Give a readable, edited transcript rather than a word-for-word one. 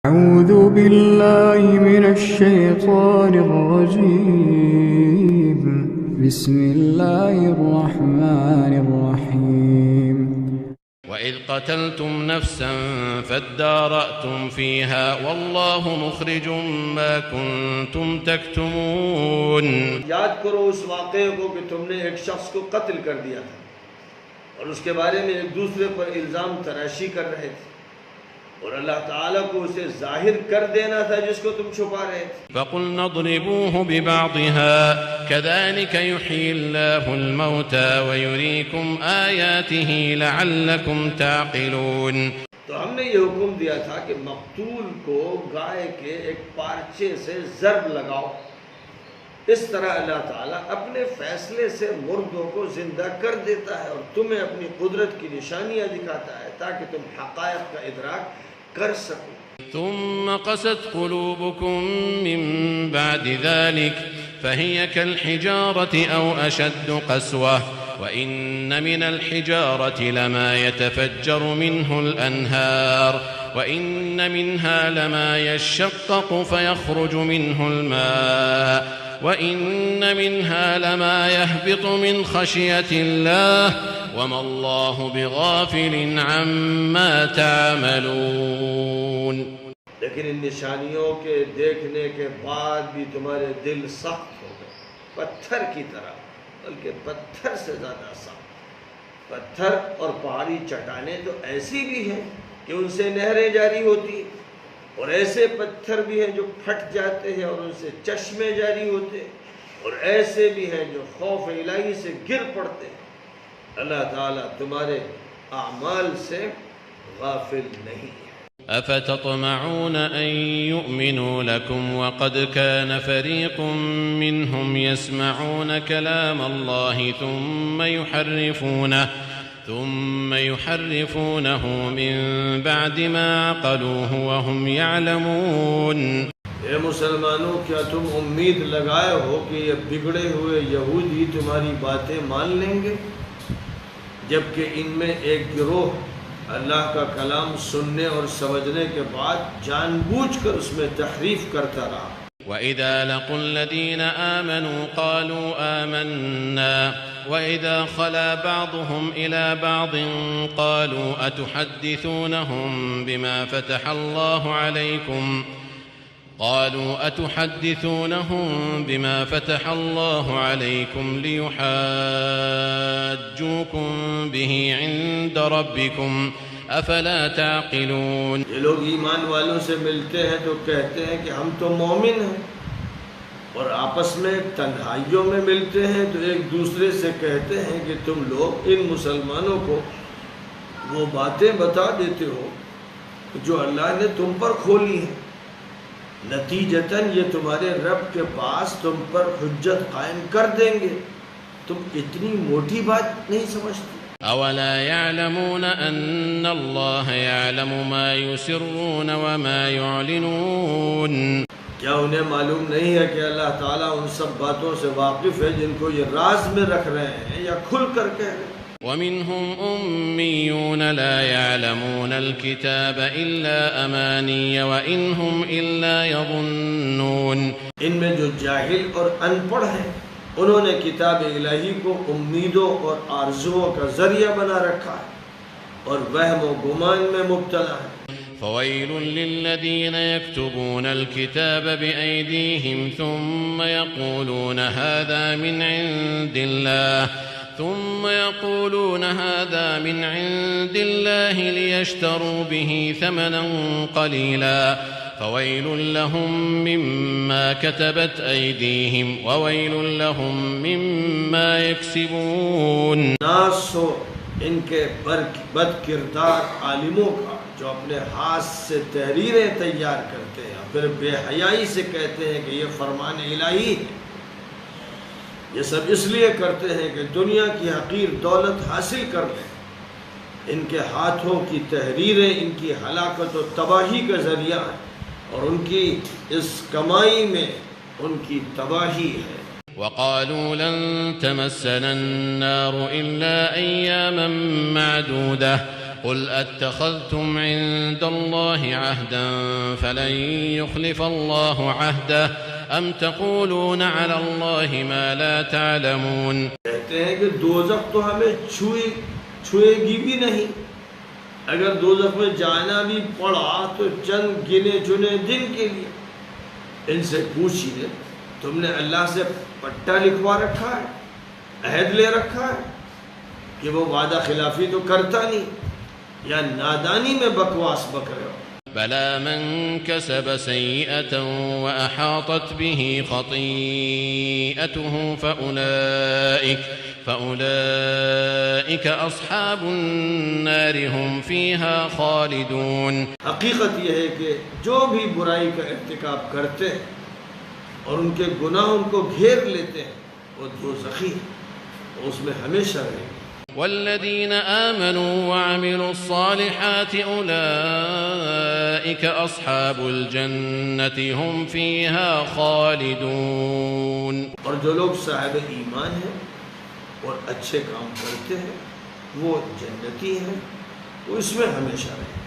أعوذ بالله من الشيطان الرجيم بسم الله الرحمن الرحيم وإذ قتلتم نفسا فادارأتم فيها والله مخرج ما كنتم تكتمون. یاد کرو اس واقعے کو کہ تم نے ایک شخص کو قتل کر دیا تھا اور اس کے بارے میں ایک دوسرے پر الزام تراشی کر رہے تھے اور اللہ تعالیٰ کو اسے ظاہر کر دینا تھا جس کو تم چھپا رہے تھے. فقلنا اضربوه ببعضها كذلك يحيي الله الموتى ويريكم آياته لعلكم تعقلون. تو ہم نے یہ حکم دیا تھا کہ مقتول کو گائے کے ایک پارچے سے ضرب لگاؤ. اس طرح اللہ تعالیٰ اپنے فیصلے سے مردوں کو زندہ کر دیتا ہے اور تمہیں اپنی قدرت کی نشانیاں دکھاتا ہے تاکہ تم حقائق کا ادراک کر سکو. ثم قست قلوبكم من بعد ذلك فهي كالحجارة أو أشد قسوة وإن من الحجارة لما يتفجر منه الأنهار وإن منها لما يشقق فيخرج منه الماء وإن منها لما يهبط من خشية الله وما الله بغافل عما تعملون. لیکن ان نشانیوں کے دیکھنے کے بعد بھی تمہارے دل سخت ہو گئے پتھر کی طرح، بلکہ پتھر سے زیادہ سخت. پتھر اور پہاڑی چٹانیں تو ایسی بھی ہیں کہ ان سے نہریں جاری ہوتی ہیں اور ایسے پتھر بھی ہیں جو پھٹ جاتے ہیں اور ان سے چشمے جاری ہوتے ہیں اور ایسے بھی ہیں جو خوف الہی سے گر پڑتے ہیں. اللہ تعالیٰ تمہارے اعمال سے غافل نہیں ہے. أفتطمعون أن يؤمنوا لكم وقد كان فريق منهم يسمعون كلام الله ثم يحرفونه من بعد ما عقلوه وهم يعلمون. اے مسلمانوں، کیا تم امید لگائے ہو کہ یہ بگڑے ہوئے یہودی تمہاری باتیں مان لیں گے، جبکہ ان میں ایک گروہ اللہ کا کلام سننے اور سمجھنے کے بعد جان بوجھ کر اس میں تحریف کرتا رہا. وَإِذَا لَقُوا الَّذِينَ آمَنُوا قَالُوا آمَنَّا وَإِذَا خَلَا بَعْضُهُمْ إِلَى بَعْضٍ قَالُوا أَتُحَدِّثُونَهُم بما فتح الله عليكم ليحاجوكم به عند ربكم افلا تعقلون. یہ لوگ ایمان والوں سے ملتے ہیں تو کہتے ہیں کہ ہم تو مومن ہیں، اور آپس میں تنہائیوں میں ملتے ہیں تو ایک دوسرے سے کہتے ہیں کہ تم لوگ ان مسلمانوں کو وہ باتیں بتا دیتے ہو جو اللہ نے تم پر کھولی ہیں، نتیجتاً یہ تمہارے رب کے پاس تم پر حجت قائم کر دیں گے. تم اتنی موٹی بات نہیں سمجھتے. اولا يعلمون ان الله يعلم ما يسرون وما يعلنون. کیا انہیں معلوم نہیں ہے کہ اللہ تعالیٰ ان سب باتوں سے واقف ہے جن کو یہ راز میں رکھ رہے ہیں یا کھل کر کہہ رہے ہیں. ومنهم أميون لا يعلمون الكتاب إلا أماني وإن هم إلا يظنون. ان میں جو جاہل اور ان پڑھ ہیں انہوں نے کتاب الہی کو امیدوں اور آرزوؤں کا ذریعہ بنا رکھا ہے اور وہم و گمان میں مبتلا ہے. فويل للذين يكتبون الكتاب بأيديهم ثم يقولون هذا من عند الله ليشتروا به ثمنا قليلا فويل لهم مما كتبت أيديهم وويل لهم مما يكسبون. ناس ہو ان کے بد کردار عالموں کا جو اپنے ہاتھ سے تحریریں تیار کرتے ہیں پھر بے حیائی سے کہتے ہیں کہ یہ فرمان الہی ہے. یہ سب اس لیے کرتے ہیں کہ دنیا کی حقیر دولت حاصل کر لیں. ان کے ہاتھوں کی تحریریں ان کی ہلاکت و تباہی کا ذریعہ ہیں اور ان کی اس کمائی میں ان کی تباہی ہے. وقالوا لن تمسنا النار إلا أياما معدودة قل اتخذتم عند الله عهدا فلن يخلف الله عهده ام تقولون على الله ما لا تعلمون. کہتے ہیں کہ دوزخ تو ہمیں چھوئے گی بھی نہیں. اگر دوزخ میں جانا بھی پڑا تو چند گنے چنے دن کے لیے. ان سے پوچھیے تم نے اللہ سے پٹا لکھوا رکھا ہے, عہد لے رکھا ہے کہ وہ وعدہ خلافی تو کرتا نہیں, یا نادانی میں بکواس بک رہے ہو؟ بلى من كسب سيئة وأحاطت به خطيئته فأولئك أصحاب النار هم فيها خالدون. حقیقت یہ ہے کہ جو بھی برائی کا ارتکاب کرتے ہیں اور ان کے گناہ ان کو گھیر لیتے ہیں وہ دوزخی ہیں, اس میں ہمیشہ رہیں گے. والذين آمنوا وعملوا الصالحات أولئك أصحاب الجنة هم فيها خالدون. اور جو لوگ صاحب ایمان ہیں اور اچھے کام کرتے ہیں وہ جنتی ہیں, وہ اس میں ہمیشہ رہیں گے.